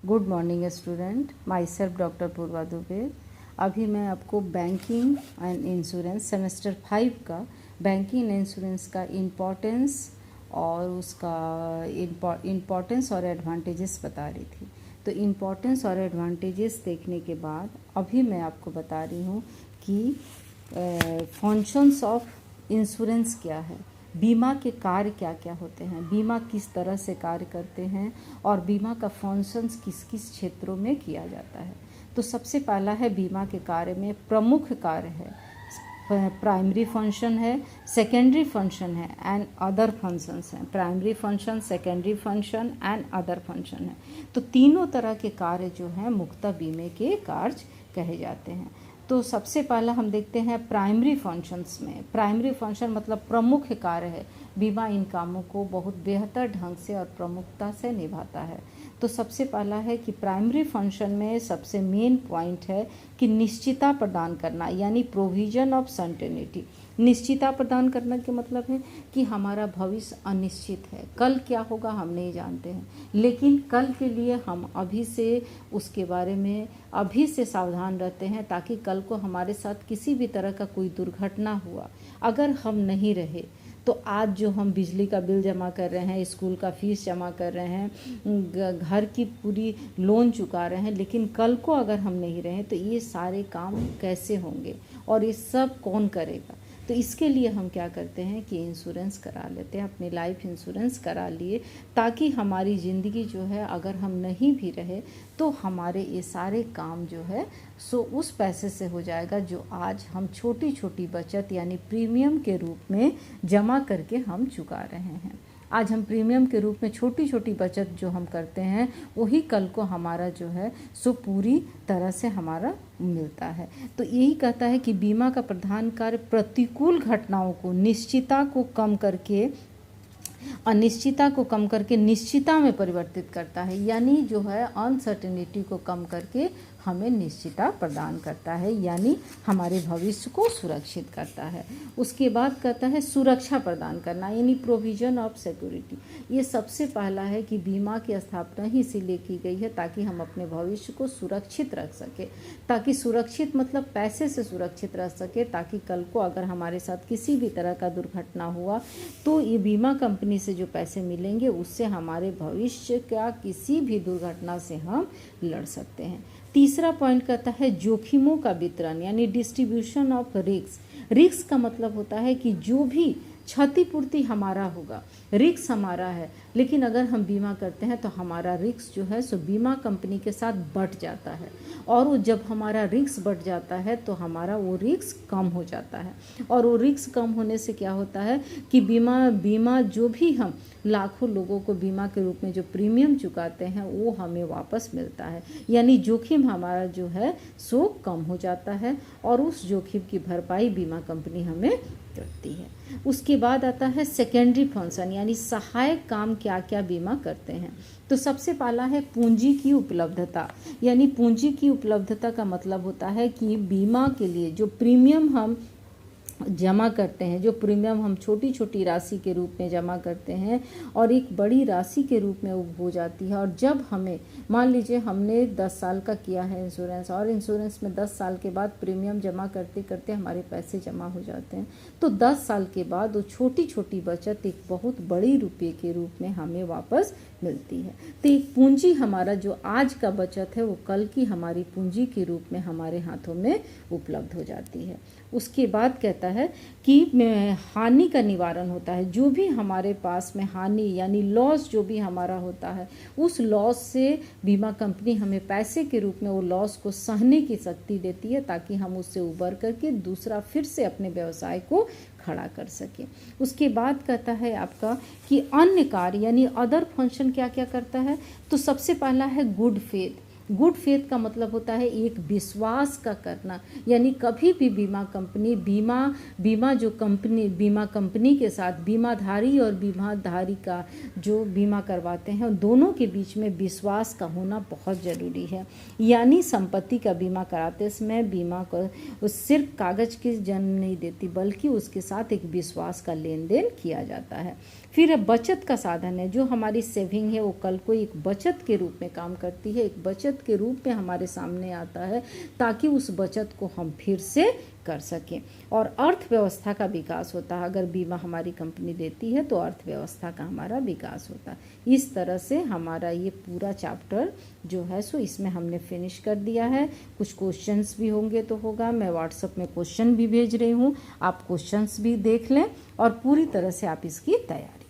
Good morning student, myself doctor Purva Dubey. अभी मैं आपको बैंकिंग एंड इंश्योरेंस सेमेस्टर 5 का बैंकिंग एंड इंश्योरेंस का इम्पोर्टेंस और उसका इम्पोर्टेंस और एडवांटेजेस बता रही थी। तो इम्पोर्टेंस और एडवांटेजेस देखने के बाद अभी मैं आपको बता रही हूँ कि फंक्शंस ऑफ इंश्योरेंस क्या है, बीमा के कार्य क्या क्या होते हैं, बीमा किस तरह से कार्य करते हैं और बीमा का फंक्शंस किस किस क्षेत्रों में किया जाता है। तो सबसे पहला है बीमा के कार्य में प्रमुख कार्य है, प्राइमरी फंक्शन है, सेकेंडरी फंक्शन है एंड अदर फंक्शंस हैं। Primary function, secondary function and other function है। तो तीनों तरह के कार्य जो हैं मुख्यतः बीमे के कार्य कहे जाते हैं। तो सबसे पहला हम देखते हैं प्राइमरी फंक्शंस में। प्राइमरी फंक्शन मतलब प्रमुख कार्य है, बीमा इन कामों को बहुत बेहतर ढंग से और प्रमुखता से निभाता है। तो सबसे पहला है कि प्राइमरी फंक्शन में सबसे मेन पॉइंट है कि निश्चितता प्रदान करना, यानी प्रोविजन ऑफ सर्टेनिटी। निश्चितता प्रदान करना के मतलब है कि हमारा भविष्य अनिश्चित है, कल क्या होगा हम नहीं जानते हैं, लेकिन कल के लिए हम अभी से उसके बारे में अभी से सावधान रहते हैं, ताकि कल को हमारे साथ किसी भी तरह का कोई दुर्घटना हुआ अगर हम नहीं रहे तो आज जो हम बिजली का बिल जमा कर रहे हैं, स्कूल का फीस जमा कर रहे हैं, घर की पूरी लोन चुका रहे हैं, लेकिन कल को अगर हम नहीं रहे तो ये सारे काम कैसे होंगे और ये सब कौन करेगा। तो इसके लिए हम क्या करते हैं कि इंश्योरेंस करा लेते हैं, अपनी लाइफ इंश्योरेंस करा लिए, ताकि हमारी ज़िंदगी जो है अगर हम नहीं भी रहे तो हमारे ये सारे काम जो है सो उस पैसे से हो जाएगा जो आज हम छोटी छोटी बचत यानी प्रीमियम के रूप में जमा करके हम चुका रहे हैं। आज हम प्रीमियम के रूप में छोटी छोटी बचत जो हम करते हैं वही कल को हमारा जो है सो पूरी तरह से हमारा मिलता है। तो यही कहता है कि बीमा का प्रधान कार्य प्रतिकूल घटनाओं को अनिश्चितता को कम करके निश्चितता में परिवर्तित करता है, यानी जो है अनसर्टेनिटी को कम करके हमें निश्चितता प्रदान करता है, यानी हमारे भविष्य को सुरक्षित करता है। उसके बाद कहता है सुरक्षा प्रदान करना, यानी प्रोविजन ऑफ सिक्योरिटी। ये सबसे पहला है कि बीमा की स्थापना ही इसीलिए की गई है ताकि हम अपने भविष्य को सुरक्षित रख सके, ताकि सुरक्षित मतलब पैसे से सुरक्षित रह सके, ताकि कल को अगर हमारे साथ किसी भी तरह का दुर्घटना हुआ तो ये बीमा कंपनी से जो पैसे मिलेंगे उससे हमारे भविष्य का किसी भी दुर्घटना से हम लड़ सकते हैं। तीसरा पॉइंट कहता है जोखिमों का वितरण, यानी डिस्ट्रीब्यूशन ऑफ रिस्क। रिस्क का मतलब होता है कि जो भी क्षतिपूर्ति हमारा होगा, रिस्क हमारा है, लेकिन अगर हम बीमा करते हैं तो हमारा रिस्क जो है सो बीमा कंपनी के साथ बढ़ जाता है, और वो जब हमारा रिस्क बढ़ जाता है तो हमारा वो रिस्क कम हो जाता है, और वो रिस्क कम होने से क्या होता है कि बीमा जो भी हम लाखों लोगों को बीमा के रूप में जो प्रीमियम चुकाते हैं वो हमें वापस मिलता है, यानी जोखिम हमारा जो है सो कम हो जाता है, और उस जोखिम की भरपाई बीमा कंपनी हमें करती है। उसके बाद आता है सेकेंडरी फंक्शन, यानी सहायक काम क्या क्या बीमा करते हैं। तो सबसे पहला है पूंजी की उपलब्धता, यानी पूंजी की उपलब्धता का मतलब होता है कि बीमा के लिए जो प्रीमियम हम जमा करते हैं, जो प्रीमियम हम छोटी छोटी राशि के रूप में जमा करते हैं और एक बड़ी राशि के रूप में वो हो जाती है, और जब हमें मान लीजिए हमने 10 साल का किया है इंश्योरेंस, और इंश्योरेंस में 10 साल के बाद प्रीमियम जमा करते करते हमारे पैसे जमा हो जाते हैं, तो 10 साल के बाद वो छोटी छोटी बचत एक बहुत बड़ी रुपये के रूप में हमें वापस मिलती है। तो एक पूंजी हमारा जो आज का बचत है वो कल की हमारी पूंजी के रूप में हमारे हाथों में उपलब्ध हो जाती है। उसके बाद कहता है कि हानि का निवारण होता है, जो भी हमारे पास में हानि यानी लॉस जो भी हमारा होता है उस लॉस से बीमा कंपनी हमें पैसे के रूप में वो लॉस को सहने की शक्ति देती है, ताकि हम उससे उबर करके दूसरा फिर से अपने व्यवसाय को खड़ा कर सके। उसके बाद कहता है आपका कि अन्य कार्य यानी अदर फंक्शन क्या क्या करता है। तो सबसे पहला है गुड फेथ, गुड फेथ का मतलब होता है एक विश्वास का करना, यानी कभी भी बीमा कंपनी बीमा कंपनी के साथ बीमाधारी और बीमाधारी का जो बीमा करवाते हैं दोनों के बीच में विश्वास का होना बहुत ज़रूरी है। यानी संपत्ति का बीमा कराते समय बीमा को सिर्फ कागज़ की जन्म नहीं देती बल्कि उसके साथ एक विश्वास का लेन देन किया जाता है। फिर बचत का साधन है, जो हमारी सेविंग है वो कल को एक बचत के रूप में काम करती है, एक बचत के रूप में हमारे सामने आता है ताकि उस बचत को हम फिर से कर सकें। और अर्थव्यवस्था का विकास होता है, अगर बीमा हमारी कंपनी देती है तो अर्थव्यवस्था का हमारा विकास होता है। इस तरह से हमारा ये पूरा चैप्टर जो है सो इसमें हमने फिनिश कर दिया है। कुछ क्वेश्चंस भी होंगे तो होगा, मैं व्हाट्सएप में क्वेश्चन भी भेज रही हूँ, आप क्वेश्चंस भी देख लें और पूरी तरह से आप इसकी तैयारी